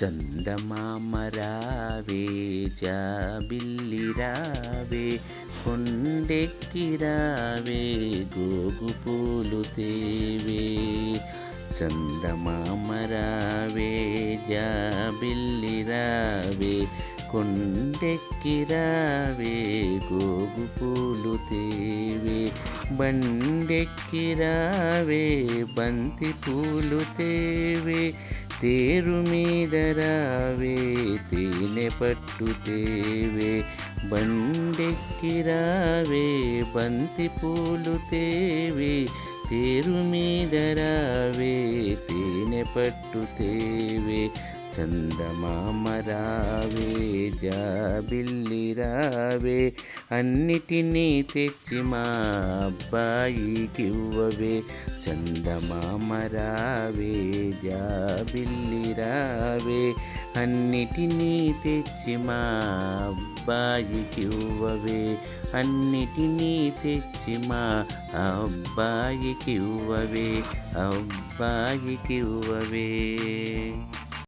చందమామ రావే జాబిల్లి రావే కొండెక్కి రావే గోగు పూలు తేవే. చందమామ రావే జాబిల్లి రావే కొండెక్కి రావే గోగు పూలు తేవే. బండెక్కి రావే బంతి పూలు తేవే తేరు మీద రావే తేనె పట్టు తేవే. బండెక్కి రావే బంతి పూలు తేవే తేరు మీద రావే తేనె పట్టు తేవే. చందమామ రావే జాబిల్లి రావే అన్నిటినీ తెచ్చి మా అబ్బాయికివ్వవే. చందమామ రావే జాబిల్లి రావే అన్నిటినీ తెచ్చి మా అబ్బాయికివ్వవే. అన్నిటినీ తెచ్చి మా అబ్బాయికివ్వవే అబ్బాయికివ్వవే.